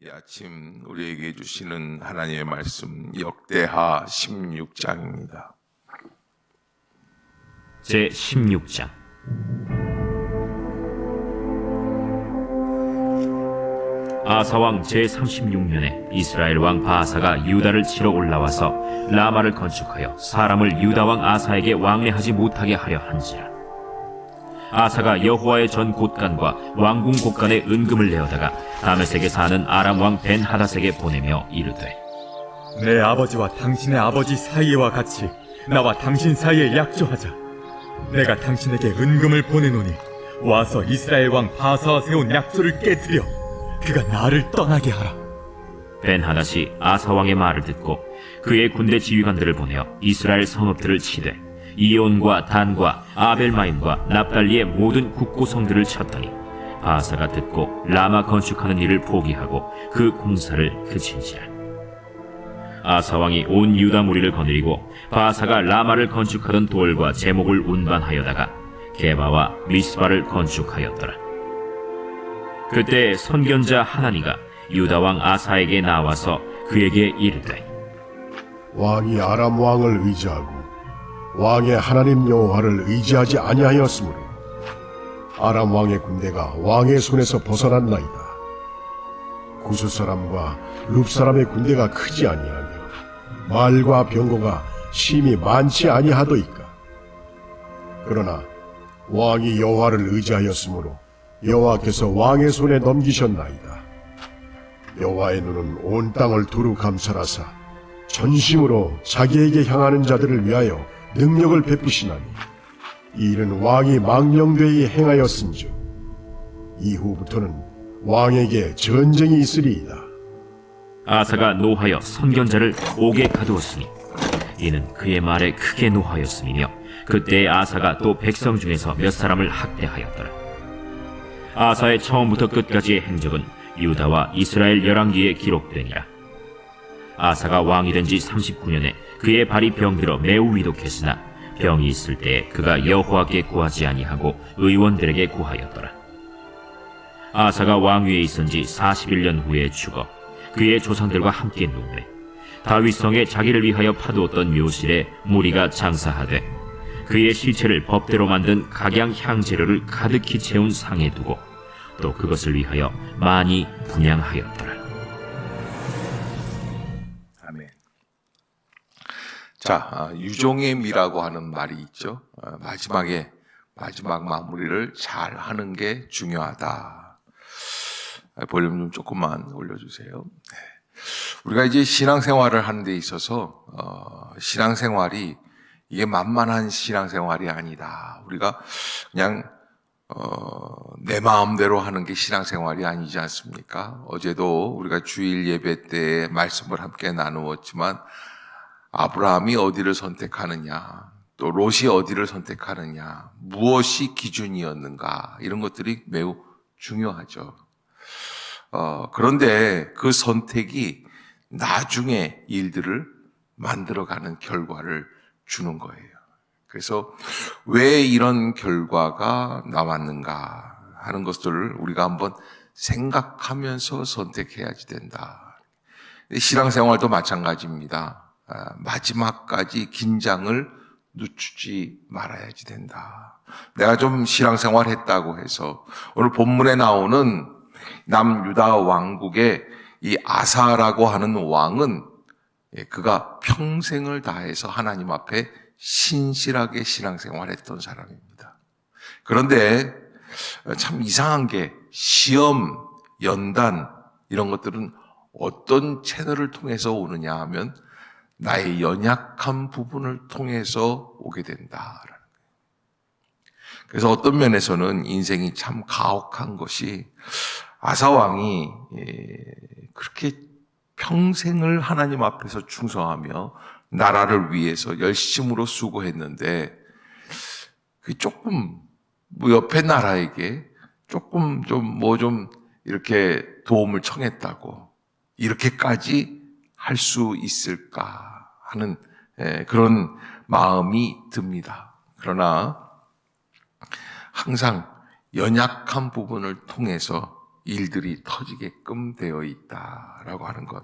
이 아침 우리에게 주시는 하나님의 말씀 역대하 16장입니다. 제 16장. 아사왕 제 36년에 이스라엘 왕 바아사가 유다를 치러 올라와서 라마를 건축하여 사람을 유다 왕 아사에게 왕래하지 못하게 하려 한지라. 아사가 여호와의 전 곳간과 왕궁 곳간에 은금을 내어다가 다메섹에 사는 아람 왕 벤하닷에게 보내며 이르되, 내 아버지와 당신의 아버지 사이와 같이 나와 당신 사이에 약조하자. 내가 당신에게 은금을 보내노니 와서 이스라엘 왕 바사와 세운 약조를 깨뜨려 그가 나를 떠나게 하라. 벤하닷이 아사 왕의 말을 듣고 그의 군대 지휘관들을 보내어 이스라엘 성읍들을 치되 이온과 단과 아벨마임과 납달리의 모든 국고성들을 쳤더니 바아사가 듣고 라마 건축하는 일을 포기하고 그 공사를 그친지라. 아사 왕이 온 유다 무리를 거느리고 바아사가 라마를 건축하던 돌과 제목을 운반하여다가 게바와 미스바를 건축하였더라. 그때 선견자 하나니가 유다 왕 아사에게 나와서 그에게 이르되, 왕이 아람 왕을 의지하고 왕의 하나님 여호와를 의지하지 아니하였으므로 아람 왕의 군대가 왕의 손에서 벗어났나이다. 구스 사람과 룹 사람의 군대가 크지 아니하며 말과 병거가 심히 많지 아니하도이까. 그러나 왕이 여호와를 의지하였으므로 여호와께서 왕의 손에 넘기셨나이다. 여호와의 눈은 온 땅을 두루 감찰하사 전심으로 자기에게 향하는 자들을 위하여 능력을 베푸시나니 이 일은 왕이 망령되이 행하였은즉 이후부터는 왕에게 전쟁이 있으리이다. 아사가 노하여 선견자를 옥에 가두었으니 이는 그의 말에 크게 노하였음이며 그때 아사가 또 백성 중에서 몇 사람을 학대하였더라. 아사의 처음부터 끝까지의 행적은 유다와 이스라엘 열왕기에 기록되니라. 아사가 왕이 된 지 39년에 그의 발이 병들어 매우 위독했으나 병이 있을 때에 그가 여호와께 구하지 아니하고 의원들에게 구하였더라. 아사가 왕위에 있은 지 41년 후에 죽어 그의 조상들과 함께 누우매 다윗성에 자기를 위하여 파두었던 묘실에 무리가 장사하되 그의 시체를 법대로 만든 각양 향재료를 가득히 채운 상에 두고 또 그것을 위하여 많이 분향하였더라. 아멘. 자, 유종의 미라고 하는 말이 있죠. 마지막 마무리를 잘 하는 게 중요하다. 볼륨 좀 조금만 올려주세요. 우리가 이제 신앙생활을 하는 데 있어서 신앙생활이 이게 만만한 신앙생활이 아니다. 우리가 그냥 내 마음대로 하는 게 신앙생활이 아니지 않습니까? 어제도 우리가 주일 예배 때 말씀을 함께 나누었지만 아브라함이 어디를 선택하느냐, 또 롯이 어디를 선택하느냐, 무엇이 기준이었는가, 이런 것들이 매우 중요하죠. 그런데 그 선택이 나중에 일들을 만들어가는 결과를 주는 거예요. 그래서 왜 이런 결과가 나왔는가 하는 것들을 우리가 한번 생각하면서 선택해야지 된다. 신앙생활도 마찬가지입니다. 마지막까지 긴장을 늦추지 말아야지 된다. 내가 좀 신앙생활 했다고 해서 오늘 본문에 나오는 남유다 왕국의 이 아사라고 하는 왕은 그가 평생을 다해서 하나님 앞에 신실하게 신앙생활했던 사람입니다. 그런데 참 이상한 게 시험, 연단 이런 것들은 어떤 채널을 통해서 오느냐 하면 나의 연약한 부분을 통해서 오게 된다라는 거예요. 그래서 어떤 면에서는 인생이 참 가혹한 것이 아사 왕이 그렇게 평생을 하나님 앞에서 충성하며 나라를 위해서 열심으로 수고했는데 그 조금 옆에 나라에게 조금 좀 이렇게 도움을 청했다고 이렇게까지 할 수 있을까 하는 그런 마음이 듭니다. 그러나 항상 연약한 부분을 통해서 일들이 터지게끔 되어 있다라고 하는 것.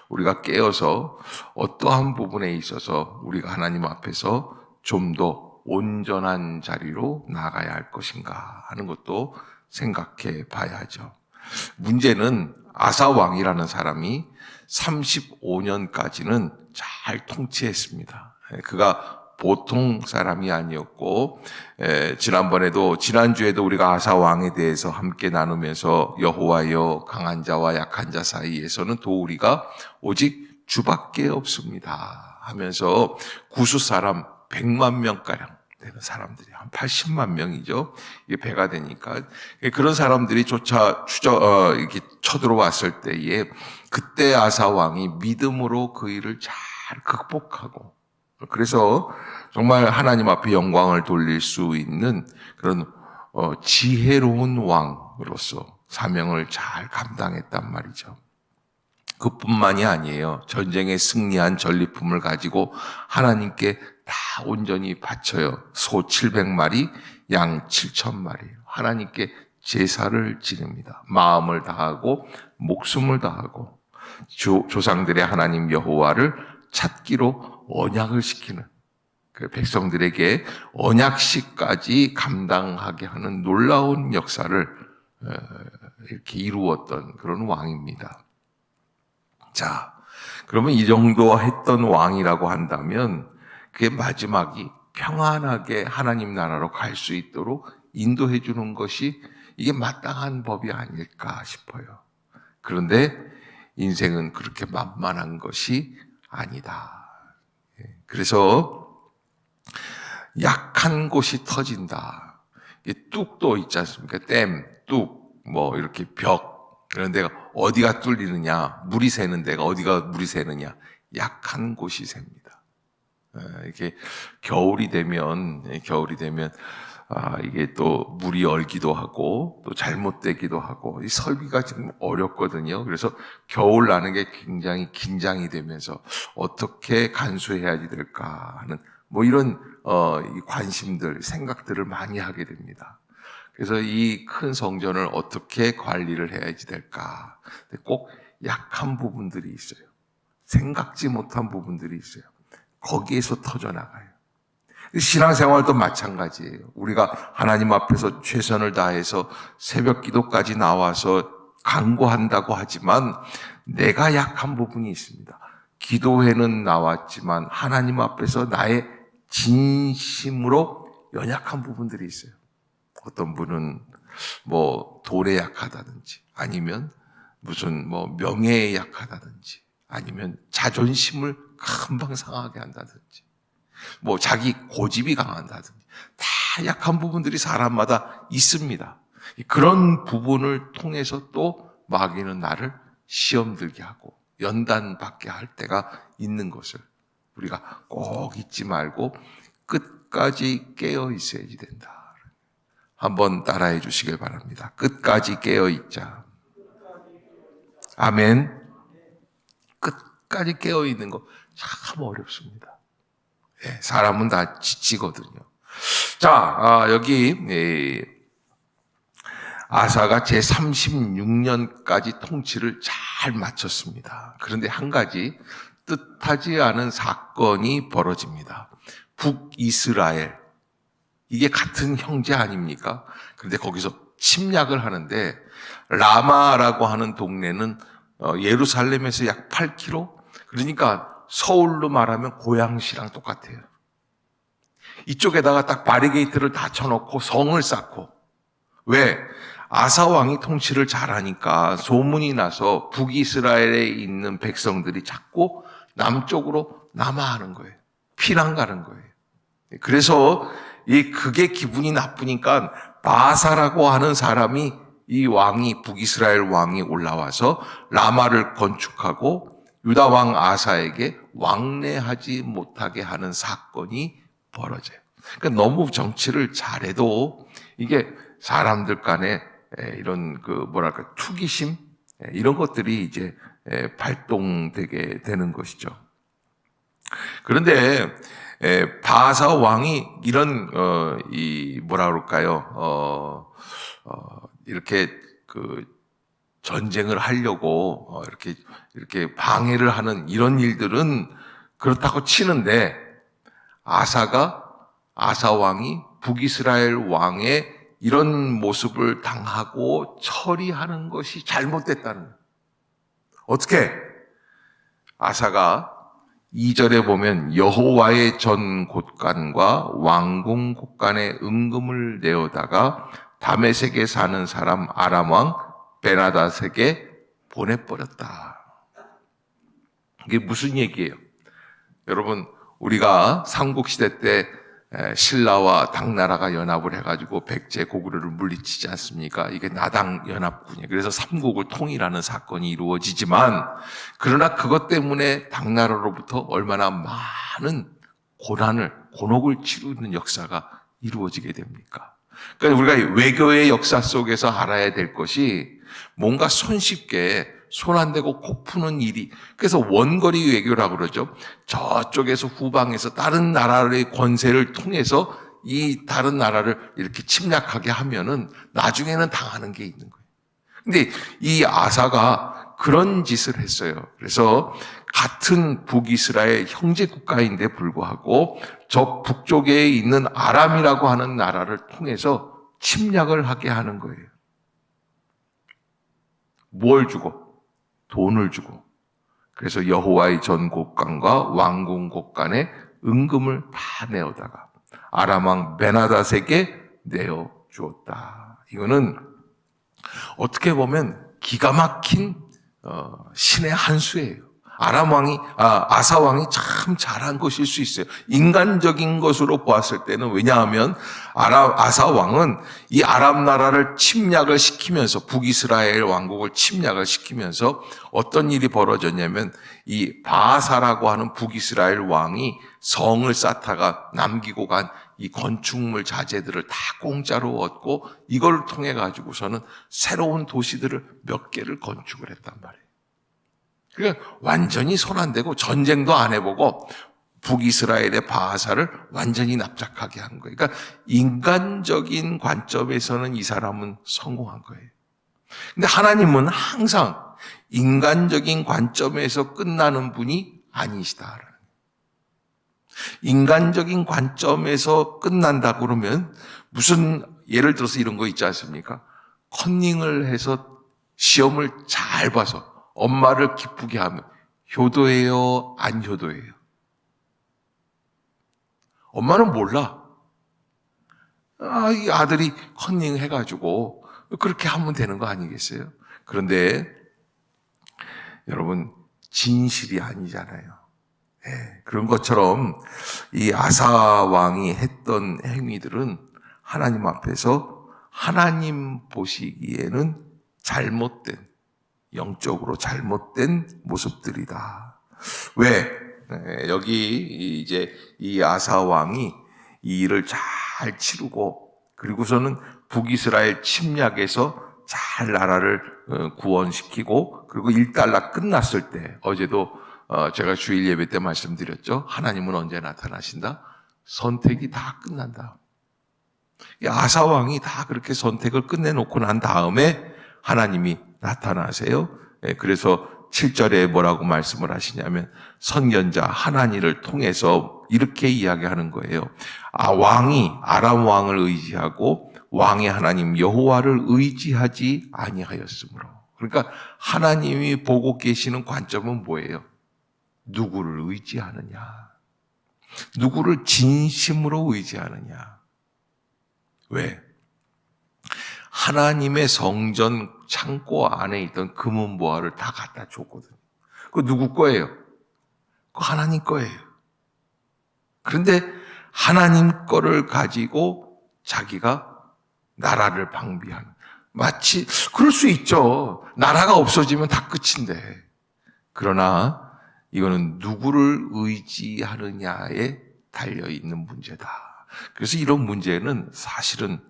우리가 깨어서 어떠한 부분에 있어서 우리가 하나님 앞에서 좀 더 온전한 자리로 나가야 할 것인가 하는 것도 생각해 봐야죠. 문제는 아사 왕이라는 사람이 35년까지는 잘 통치했습니다. 그가 보통 사람이 아니었고, 지난주에도 우리가 아사 왕에 대해서 함께 나누면서 여호와여 강한 자와 약한 자 사이에서는 도우리가 오직 주밖에 없습니다 하면서 구수 사람 100만 명가량 되는 사람들이 한 80만 명이죠. 이게 배가 되니까 그런 사람들이 이렇게 쳐들어왔을 때에 그때 아사 왕이 믿음으로 그 일을 잘 극복하고, 그래서 정말 하나님 앞에 영광을 돌릴 수 있는 그런 지혜로운 왕으로서 사명을 잘 감당했단 말이죠. 그뿐만이 아니에요. 전쟁에 승리한 전리품을 가지고 하나님께 다 온전히 바쳐요. 소 700마리, 양 7,000마리. 하나님께 제사를 지냅니다. 마음을 다하고 목숨을 다하고 조상들의 하나님 여호와를 찾기로 언약을 시키는, 그 백성들에게 언약식까지 감당하게 하는 놀라운 역사를 이렇게 이루었던 그런 왕입니다. 자, 그러면 이 정도 했던 왕이라고 한다면 그게 마지막이 평안하게 하나님 나라로 갈 수 있도록 인도해 주는 것이 이게 마땅한 법이 아닐까 싶어요. 그런데 인생은 그렇게 만만한 것이 아니다. 그래서 약한 곳이 터진다. 뚝도 있지 않습니까? 댐, 뚝, 뭐 이렇게 벽, 그런 데가 어디가 뚫리느냐, 물이 새는 데가 어디가 물이 새느냐, 약한 곳이 셉니다. 이렇게 겨울이 되면 이게 또 물이 얼기도 하고 또 잘못되기도 하고 이 설비가 지금 어렵거든요. 그래서 겨울 나는 게 굉장히 긴장이 되면서 어떻게 간수해야지 될까 하는 뭐 이런 이 관심들, 생각들을 많이 하게 됩니다. 그래서 이 큰 성전을 어떻게 관리를 해야지 될까? 꼭 약한 부분들이 있어요. 생각지 못한 부분들이 있어요. 거기에서 터져나가요. 신앙생활도 마찬가지예요. 우리가 하나님 앞에서 최선을 다해서 새벽 기도까지 나와서 간구한다고 하지만 내가 약한 부분이 있습니다. 기도회는 나왔지만 하나님 앞에서 나의 진심으로 연약한 부분들이 있어요. 어떤 분은 뭐 돈에 약하다든지, 아니면 무슨 뭐 명예에 약하다든지, 아니면 자존심을 금방 상하게 한다든지, 뭐 자기 고집이 강한다든지, 다 약한 부분들이 사람마다 있습니다. 그런 부분을 통해서 또 마귀는 나를 시험 들게 하고 연단 받게 할 때가 있는 것을 우리가 꼭 잊지 말고 끝까지 깨어 있어야지 된다. 한번 따라해 주시길 바랍니다. 끝까지 깨어 있자. 아멘. 끝까지 깨어 있는 거 참 어렵습니다. 사람은 다 지치거든요. 자, 여기 아사가 제36년까지 통치를 잘 마쳤습니다. 그런데 한 가지 뜻하지 않은 사건이 벌어집니다. 북이스라엘, 이게 같은 형제 아닙니까? 그런데 거기서 침략을 하는데, 라마라고 하는 동네는 예루살렘에서 약 8km? 그러니까 서울로 말하면 고양시랑 똑같아요. 이쪽에다가 딱 바리게이트를 다 쳐놓고 성을 쌓고, 왜? 아사 왕이 통치를 잘하니까 소문이 나서 북이스라엘에 있는 백성들이 자꾸 남쪽으로 남하하는 거예요. 피난 가는 거예요. 그래서 그게 기분이 나쁘니까 바사라고 하는 사람이, 이 왕이, 북이스라엘 왕이 올라와서 라마를 건축하고 유다 왕 아사에게 왕래하지 못하게 하는 사건이 벌어져요. 그러니까 너무 정치를 잘해도 이게 사람들 간에 이런 투기심, 이런 것들이 이제 발동되게 되는 것이죠. 그런데 바사 왕이 이런 이렇게 전쟁을 하려고 이렇게 방해를 하는 이런 일들은 그렇다고 치는데 아사 왕이 북이스라엘 왕의 이런 모습을 당하고 처리하는 것이 잘못됐다는 거예요. 어떻게? 아사가 2절에 보면 여호와의 전 곳간과 왕궁 곳간에 은금을 내어다가 다메섹에 사는 사람 아람 왕 베나닷에게 보내버렸다. 이게 무슨 얘기예요? 여러분, 우리가 삼국시대 때 신라와 당나라가 연합을 해가지고 백제 고구려를 물리치지 않습니까? 이게 나당 연합군이에요. 그래서 삼국을 통일하는 사건이 이루어지지만, 그러나 그것 때문에 당나라로부터 얼마나 많은 곤혹을 치르는 역사가 이루어지게 됩니까? 그러니까 우리가 외교의 역사 속에서 알아야 될 것이 뭔가 손쉽게 손 안 대고 코 푸는 일이, 그래서 원거리 외교라고 그러죠. 저쪽에서 후방에서 다른 나라의 권세를 통해서 이 다른 나라를 이렇게 침략하게 하면은 나중에는 당하는 게 있는 거예요. 근데 이 아사가 그런 짓을 했어요. 그래서 같은 북이스라엘 형제 국가인데 불구하고 저 북쪽에 있는 아람이라고 하는 나라를 통해서 침략을 하게 하는 거예요. 뭘 주고? 돈을 주고. 그래서 여호와의 전 곳간과 왕궁 곳간에 은금을 다 내어다가 아람 왕 베나닷에게 내어 주었다. 이거는 어떻게 보면 기가 막힌 신의 한 수예요. 아사 왕이 참 잘한 것일 수 있어요. 인간적인 것으로 보았을 때는. 왜냐하면 아사 왕은 이 아람 나라를 침략을 시키면서, 북이스라엘 왕국을 침략을 시키면서 어떤 일이 벌어졌냐면, 이 바하사라고 하는 북이스라엘 왕이 성을 쌓다가 남기고 간 이 건축물 자재들을 다 공짜로 얻고, 이걸 통해 가지고서는 새로운 도시들을 몇 개를 건축을 했단 말이에요. 그러니까 완전히 손 안 대고 전쟁도 안 해보고 북이스라엘의 바하사를 완전히 납작하게 한 거예요. 그러니까 인간적인 관점에서는 이 사람은 성공한 거예요. 근데 하나님은 항상 인간적인 관점에서 끝나는 분이 아니시다. 인간적인 관점에서 끝난다 그러면 무슨, 예를 들어서 이런 거 있지 않습니까? 컨닝을 해서 시험을 잘 봐서 엄마를 기쁘게 하면 효도예요? 안 효도예요? 엄마는 몰라. 이 아들이 컨닝 해가지고 그렇게 하면 되는 거 아니겠어요? 그런데 여러분, 진실이 아니잖아요. 그런 것처럼 이 아사 왕이 했던 행위들은 하나님 앞에서 하나님 보시기에는 잘못된, 영적으로 잘못된 모습들이다. 왜? 여기 이제 이 아사 왕이 이 일을 잘 치르고, 그리고서는 북이스라엘 침략에서 잘 나라를 구원시키고, 그리고 일달락 끝났을 때, 어제도 제가 주일 예배 때 말씀드렸죠. 하나님은 언제 나타나신다? 선택이 다 끝난다. 이 아사 왕이 다 그렇게 선택을 끝내놓고 난 다음에 하나님이 나타나세요. 그래서 7절에 뭐라고 말씀을 하시냐면, 선견자 하나니를 통해서 이렇게 이야기하는 거예요. 왕이 아람 왕을 의지하고 왕의 하나님 여호와를 의지하지 아니하였으므로. 그러니까 하나님이 보고 계시는 관점은 뭐예요? 누구를 의지하느냐? 누구를 진심으로 의지하느냐? 왜? 하나님의 성전 창고 안에 있던 금은보화를 다 갖다 줬거든요. 그거 누구 거예요? 그거 하나님 거예요. 그런데 하나님 거를 가지고 자기가 나라를 방비하는, 마치 그럴 수 있죠. 나라가 없어지면 다 끝인데. 그러나 이거는 누구를 의지하느냐에 달려있는 문제다. 그래서 이런 문제는 사실은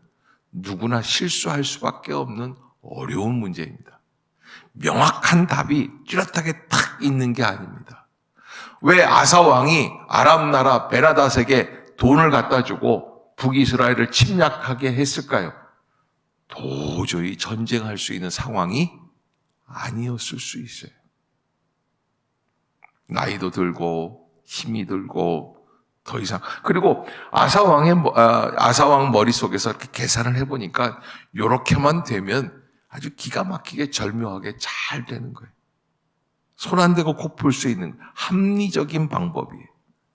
누구나 실수할 수밖에 없는 어려운 문제입니다. 명확한 답이 뚜렷하게 탁 있는 게 아닙니다. 왜 아사 왕이 아람 나라 베나닷에게 돈을 갖다 주고 북이스라엘을 침략하게 했을까요? 도저히 전쟁할 수 있는 상황이 아니었을 수 있어요. 나이도 들고 힘이 들고 더 이상. 그리고 아사왕 머릿속에서 이렇게 계산을 해보니까 요렇게만 되면 아주 기가 막히게 절묘하게 잘 되는 거예요. 손 안 대고 코 풀 수 있는 합리적인 방법이에요.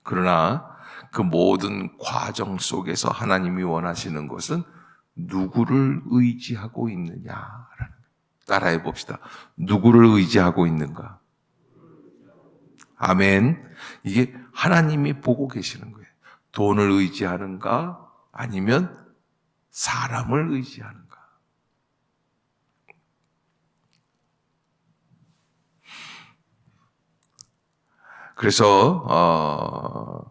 그러나 그 모든 과정 속에서 하나님이 원하시는 것은 누구를 의지하고 있느냐라는 거예요. 따라해 봅시다. 누구를 의지하고 있는가? 아멘. 이게 하나님이 보고 계시는 거예요. 돈을 의지하는가? 아니면 사람을 의지하는가? 그래서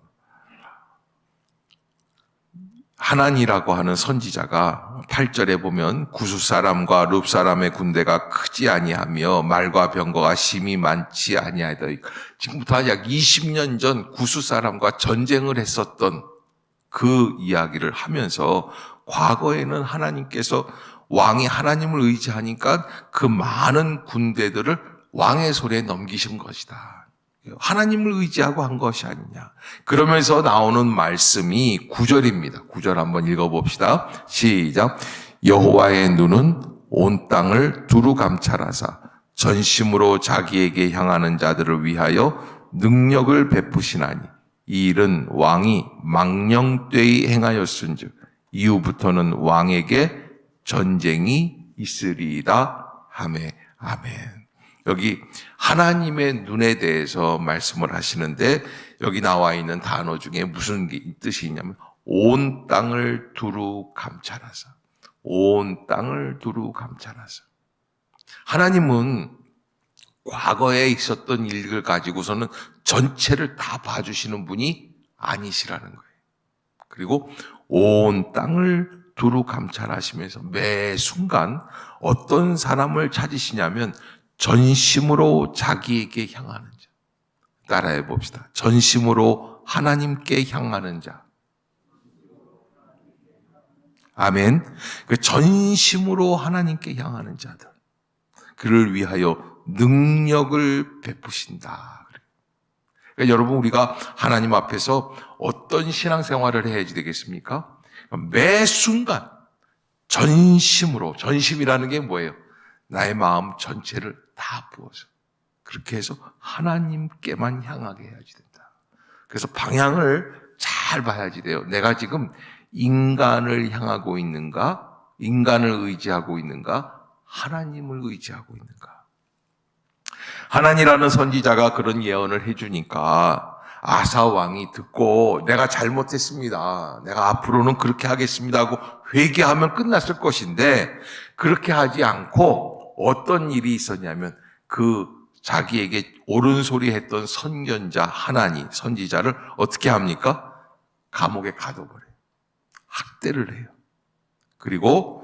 하난이라고 하는 선지자가 8절에 보면 구스 사람과 룹 사람의 군대가 크지 아니하며 말과 병거가 심히 많지 아니하다. 지금부터 약 20년 전 구스 사람과 전쟁을 했었던 그 이야기를 하면서 과거에는 하나님께서 왕이 하나님을 의지하니까 그 많은 군대들을 왕의 손에 넘기신 것이다. 하나님을 의지하고 한 것이 아니냐. 그러면서 나오는 말씀이 9절입니다. 9절 한번 읽어봅시다. 시작. 여호와의 눈은 온 땅을 두루 감찰하사 전심으로 자기에게 향하는 자들을 위하여 능력을 베푸시나니 이 일은 왕이 망령되이 행하였은즉 이후부터는 왕에게 전쟁이 있으리이다 하매 아멘. 여기 하나님의 눈에 대해서 말씀을 하시는데 여기 나와 있는 단어 중에 무슨 뜻이 있냐면 온 땅을 두루 감찰하사. 온 땅을 두루 감찰하사. 하나님은 과거에 있었던 일을 가지고서는 전체를 다 봐주시는 분이 아니시라는 거예요. 그리고 온 땅을 두루 감찰하시면서 매 순간 어떤 사람을 찾으시냐면 전심으로 자기에게 향하는 자. 따라해 봅시다. 전심으로 하나님께 향하는 자. 아멘. 그 전심으로 하나님께 향하는 자들. 그를 위하여 능력을 베푸신다. 그러니까 여러분 우리가 하나님 앞에서 어떤 신앙생활을 해야지 되겠습니까? 매 순간 전심으로. 전심이라는 게 뭐예요? 나의 마음 전체를 다 부어서 그렇게 해서 하나님께만 향하게 해야지 된다. 그래서 방향을 잘 봐야지 돼요. 내가 지금 인간을 향하고 있는가? 인간을 의지하고 있는가? 하나님을 의지하고 있는가? 하나니라는 선지자가 그런 예언을 해주니까 아사 왕이 듣고 내가 잘못했습니다. 내가 앞으로는 그렇게 하겠습니다 하고 회개하면 끝났을 것인데 그렇게 하지 않고 어떤 일이 있었냐면 그 자기에게 옳은 소리 했던 선견자 하나니 선지자를 어떻게 합니까? 감옥에 가둬버려요. 학대를 해요. 그리고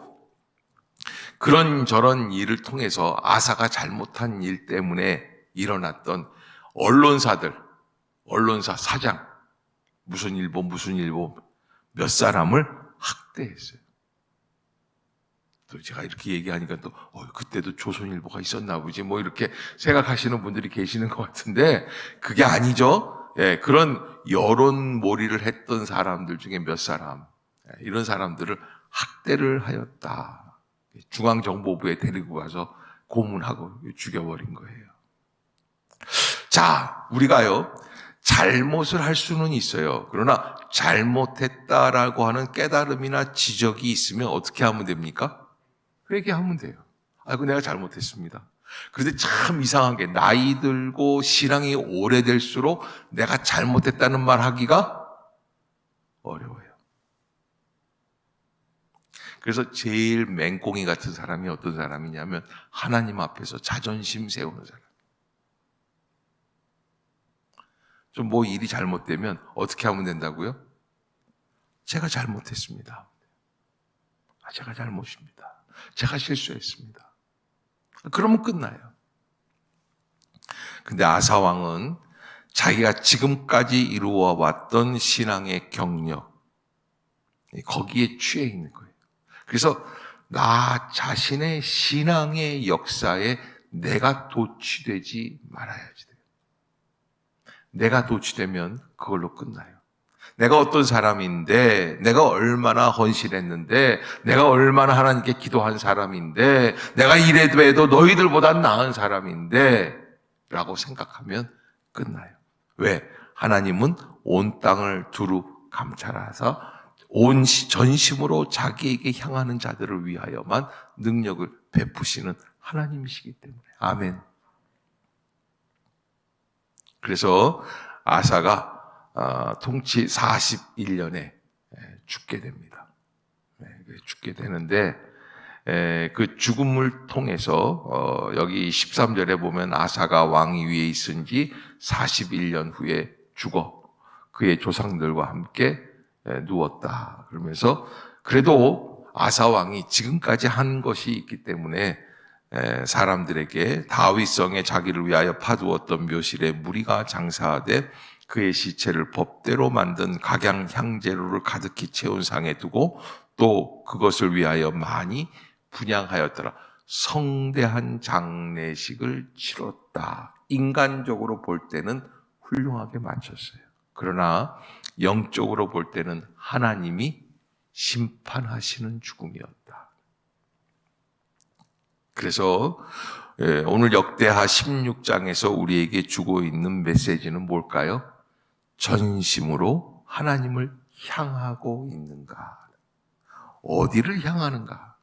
그런저런 일을 통해서 아사가 잘못한 일 때문에 일어났던 언론사들, 언론사 사장, 무슨 일보 몇 사람을 학대했어요. 또 제가 이렇게 얘기하니까 또 그때도 조선일보가 있었나 보지 뭐 이렇게 생각하시는 분들이 계시는 것 같은데 그게 아니죠. 예, 그런 여론몰이를 했던 사람들 중에 몇 사람 이런 사람들을 학대를 하였다. 중앙정보부에 데리고 가서 고문하고 죽여버린 거예요. 자, 우리가요 잘못을 할 수는 있어요. 그러나 잘못했다라고 하는 깨달음이나 지적이 있으면 어떻게 하면 됩니까? 회개하면 돼요. 아이고 내가 잘못했습니다. 그런데 참 이상한 게 나이 들고 신앙이 오래될수록 내가 잘못했다는 말 하기가 어려워요. 그래서 제일 맹꽁이 같은 사람이 어떤 사람이냐면 하나님 앞에서 자존심 세우는 사람. 좀 뭐 일이 잘못되면 어떻게 하면 된다고요? 제가 잘못했습니다. 제가 잘못입니다. 제가 실수했습니다. 그러면 끝나요. 근데 아사 왕은 자기가 지금까지 이루어 왔던 신앙의 경력, 거기에 취해 있는 거예요. 그래서 나 자신의 신앙의 역사에 내가 도취되지 말아야지 돼요. 내가 도취되면 그걸로 끝나요. 내가 어떤 사람인데, 내가 얼마나 헌신했는데, 내가 얼마나 하나님께 기도한 사람인데, 내가 이래도 해도 너희들보다 나은 사람인데 라고 생각하면 끝나요. 왜? 하나님은 온 땅을 두루 감찰하사 온 전심으로 자기에게 향하는 자들을 위하여만 능력을 베푸시는 하나님이시기 때문에. 아멘. 그래서 아사가 통치 41년에 죽게 됩니다. 죽게 되는데 그 죽음을 통해서 여기 13절에 보면 아사가 왕 위에 있은 지 41년 후에 죽어 그의 조상들과 함께 누웠다. 그러면서 그래도 아사 왕이 지금까지 한 것이 있기 때문에 사람들에게 다윗성에 자기를 위하여 파두었던 묘실에 무리가 장사하되 그의 시체를 법대로 만든 각양 향재료를 가득히 채운 상에 두고 또 그것을 위하여 많이 분향하였더라. 성대한 장례식을 치렀다. 인간적으로 볼 때는 훌륭하게 마쳤어요. 그러나 영적으로 볼 때는 하나님이 심판하시는 죽음이었다. 그래서 오늘 역대하 16장에서 우리에게 주고 있는 메시지는 뭘까요? 전심으로 하나님을 향하고 있는가? 어디를 향하는가?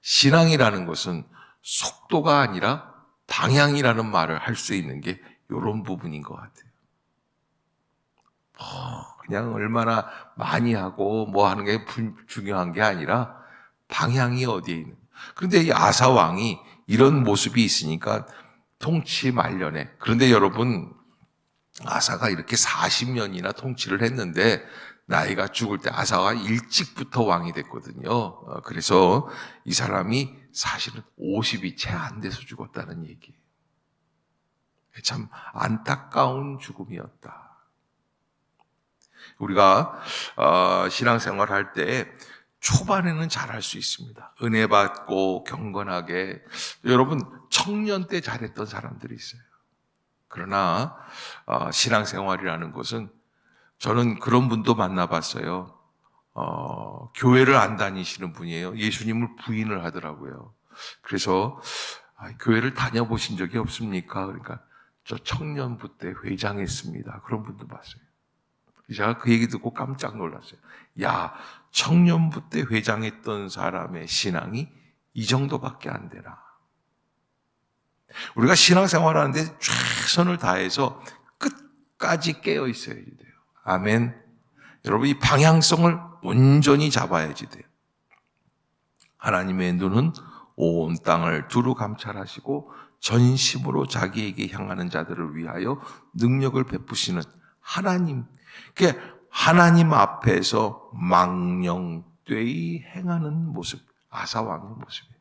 신앙이라는 것은 속도가 아니라 방향이라는 말을 할 수 있는 게 이런 부분인 것 같아요. 그냥 얼마나 많이 하고 뭐 하는 게 중요한 게 아니라 방향이 어디에 있는. 그런데 이 아사 왕이 이런 모습이 있으니까 통치 말년에. 그런데 여러분, 아사가 이렇게 40년이나 통치를 했는데 나이가 죽을 때 아사가 일찍부터 왕이 됐거든요. 그래서 이 사람이 사실은 50이 채 안 돼서 죽었다는 얘기예요. 참 안타까운 죽음이었다. 우리가 신앙생활 할 때 초반에는 잘할 수 있습니다. 은혜 받고 경건하게. 여러분 청년 때 잘했던 사람들이 있어요. 그러나 신앙생활이라는 것은 저는 그런 분도 만나봤어요. 교회를 안 다니시는 분이에요. 예수님을 부인을 하더라고요. 그래서 교회를 다녀보신 적이 없습니까? 그러니까 저 청년부 때 회장했습니다. 그런 분도 봤어요. 제가 그 얘기 듣고 깜짝 놀랐어요. 야, 청년부 때 회장했던 사람의 신앙이 이 정도밖에 안 되나. 우리가 신앙생활 하는데 최선을 다해서 끝까지 깨어 있어야지 돼요. 아멘. 여러분, 이 방향성을 온전히 잡아야지 돼요. 하나님의 눈은 온 땅을 두루 감찰하시고 전심으로 자기에게 향하는 자들을 위하여 능력을 베푸시는 하나님. 그게 하나님 앞에서 망령되이 행하는 모습, 아사왕의 모습이에요.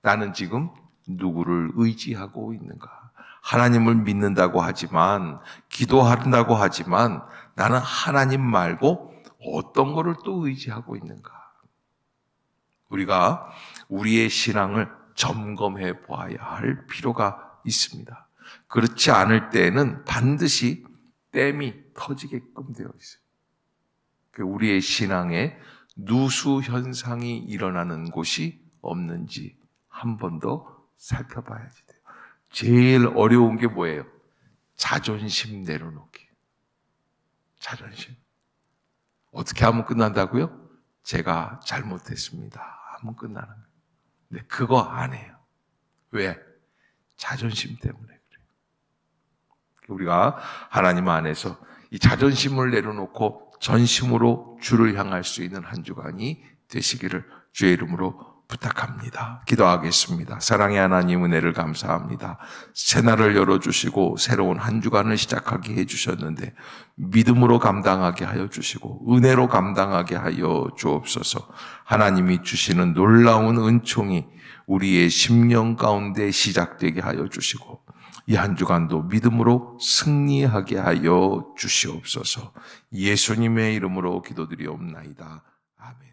나는 지금 누구를 의지하고 있는가? 하나님을 믿는다고 하지만, 기도한다고 하지만 나는 하나님 말고 어떤 거를 또 의지하고 있는가? 우리가 우리의 신앙을 점검해 보아야 할 필요가 있습니다. 그렇지 않을 때에는 반드시 댐이 터지게끔 되어 있어요. 우리의 신앙에 누수 현상이 일어나는 곳이 없는지 한 번 더 살펴봐야지 돼요. 제일 어려운 게 뭐예요? 자존심 내려놓기. 자존심. 어떻게 하면 끝난다고요? 제가 잘못했습니다. 하면 끝나는 거예요. 근데 그거 안 해요. 왜? 자존심 때문에 그래요. 우리가 하나님 안에서 이 자존심을 내려놓고 전심으로 주를 향할 수 있는 한 주간이 되시기를 주의 이름으로 부탁합니다. 기도하겠습니다. 사랑의 하나님, 은혜를 감사합니다. 새날을 열어주시고 새로운 한 주간을 시작하게 해주셨는데 믿음으로 감당하게 하여 주시고 은혜로 감당하게 하여 주옵소서. 하나님이 주시는 놀라운 은총이 우리의 심령 가운데 시작되게 하여 주시고 이 한 주간도 믿음으로 승리하게 하여 주시옵소서. 예수님의 이름으로 기도드리옵나이다. 아멘.